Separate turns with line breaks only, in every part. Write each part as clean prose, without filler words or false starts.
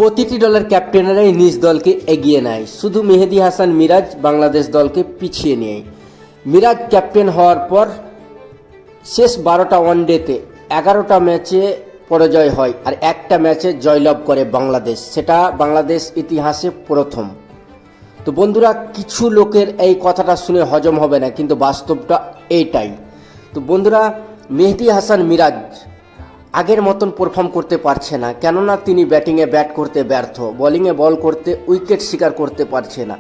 প্রতিটি দলের ক্যাপ্টেনেরাই নিজ দলকে এগিয়ে নেয়, শুধু মেহেদী হাসান মিরাজ বাংলাদেশ দলকে পিছিয়ে নেয়। মিরাজ ক্যাপ্টেন হওয়ার পর শেষ 12টা ওয়ানডেতে 11টা ম্যাচে পরাজয় হয় আর একটা ম্যাচে জয়লাভ করে বাংলাদেশ, সেটা বাংলাদেশ ইতিহাসে প্রথম। তো বন্ধুরা, কিছু লোকের এই কথাটা শুনে হজম হবে না, কিন্তু বাস্তবটা এইটাই। তো বন্ধুরা, মেহেদী হাসান মিরাজ আগের মতন পারফর্ম করতে পারছে না, কেননা তিনি ব্যাটিংয়ে ব্যাট করতে ব্যর্থ, বোলিংয়ে বল করতে উইকেট শিকার করতে পারছে না।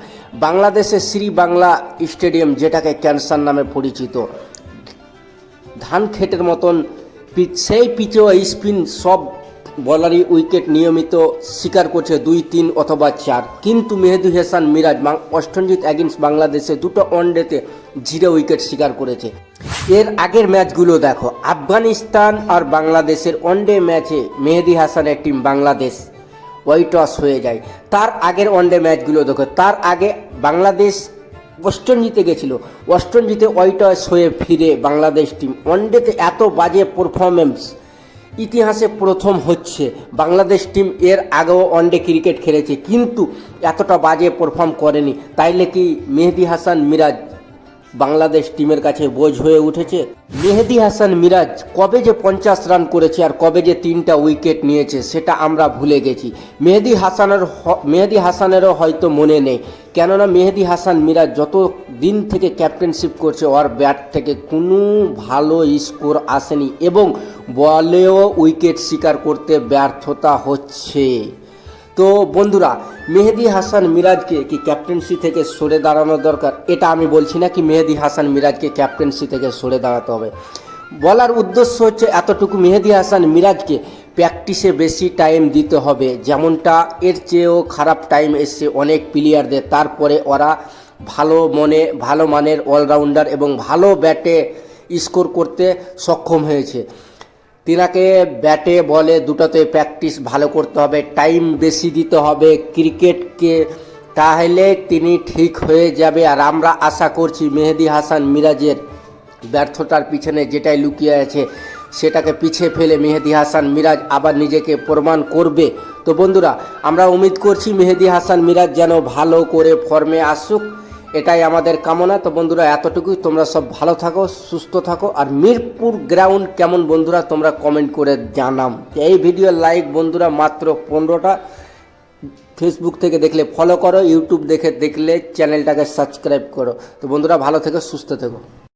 বাংলাদেশের শ্রী বাংলা স্টেডিয়াম, যেটাকে ক্যান্সার নামে পরিচিত, ধান ক্ষেতের মতন পিচ, সেই পিচেও স্পিন সব বলারই উইকেট নিয়মিত শিকার করছে 2, 3 অথবা 4, কিন্তু মেহেদী হাসান মিরাজ অষ্টঞ্জিত অ্যাগেন্স্ট বাংলাদেশে 2টো ওয়ানডেতে 0 উইকেট শিকার করেছে। এর আগের ম্যাচগুলো দেখো, আফগানিস্তান আর বাংলাদেশের ওয়ানডে ম্যাচে মেহেদী হাসানের টিম বাংলাদেশ টস হয়ে যায়। তার আগের ওয়ানডে ম্যাচগুলো দেখো, তার আগে বাংলাদেশ ওয়েস্টার্ন জিতে গেছিল, ওয়েস্টার্ন জিতে টস হয়ে ফিরে বাংলাদেশ টিম ওয়ানডেতে এত বাজে পারফরমেন্স ইতিহাসে প্রথম হচ্ছে। বাংলাদেশ টিম এর আগেও ওয়ানডে ক্রিকেট খেলেছে, কিন্তু এতটা বাজে পারফর্ম করেনি। তাইলে কি মেহেদী হাসান মিরাজ বাংলাদেশ টিমের কাছে বোঝ হয়ে উঠেছে? মেহেদী হাসান মিরাজ কবে যে 50 রান করেছে আর কবে যে 3টা উইকেট নিয়েছে সেটা আমরা ভুলে গেছি। মেহেদী হাসানেরও হয়তো মনে নেই, কেননা মেহেদী হাসান মিরাজ যত দিন থেকে ক্যাপ্টেনশিপ করছে ওর ব্যাট থেকে কোনো ভালো স্কোর আসেনি এবং বলেও উইকেট শিকার করতে ব্যর্থতা হচ্ছে। তো বন্ধুরা, মেহেদী হাসান মিরাজকে কি ক্যাপ্টেন্সি থেকে সরে দাঁড়ানো দরকার? এটা আমি বলছি না কি মেহেদী হাসান মিরাজকে ক্যাপ্টেন্সি থেকে সরে দাঁড়াতে হবে। বলার উদ্দেশ্য হচ্ছে এতটুকু, মেহেদী হাসান মিরাজকে প্র্যাকটিসে বেশি টাইম দিতে হবে, যেমনটা এর চেয়েও খারাপ টাইম এসছে অনেক প্লেয়ারদের। তারপরে ওরা ভালো মানের অলরাউন্ডার এবং ভালো ব্যাটে স্কোর করতে সক্ষম হয়েছে। তিনাকে ব্যাটে বলে দুটোতে প্র্যাকটিস ভালো করতে হবে, টাইম বেশি দিতে হবে ক্রিকেটকে, তাহলে তিনি ঠিক হয়ে যাবে। আর আমরা আশা করছি মেহেদী হাসান মিরাজের ব্যর্থতার পিছনে যেটাই লুকিয়ে আছে সেটাকে পিছিয়ে ফেলে মেহেদী হাসান মিরাজ আবার নিজেকে প্রমাণ করবে। তো বন্ধুরা, আমরা উম্মিদ করছি মেহেদী হাসান মিরাজ যেন ভালো করে ফর্মে আসুক, এটাই আমাদের কামনা। তো বন্ধুরা, এতটুকুই। তোমরা সব ভালো থাকো, সুস্থ থাকো। আর মিরপুর গ্রাউন্ড কেমন বন্ধুরা তোমরা কমেন্ট করে জানাম। এই ভিডিও লাইক বন্ধুরা মাত্র 15টা। ফেসবুক থেকে দেখলে ফলো করো, ইউটিউব দেখলে চ্যানেলটাকে সাবস্ক্রাইব করো। তো বন্ধুরা, ভালো থেকো, সুস্থ থেকো।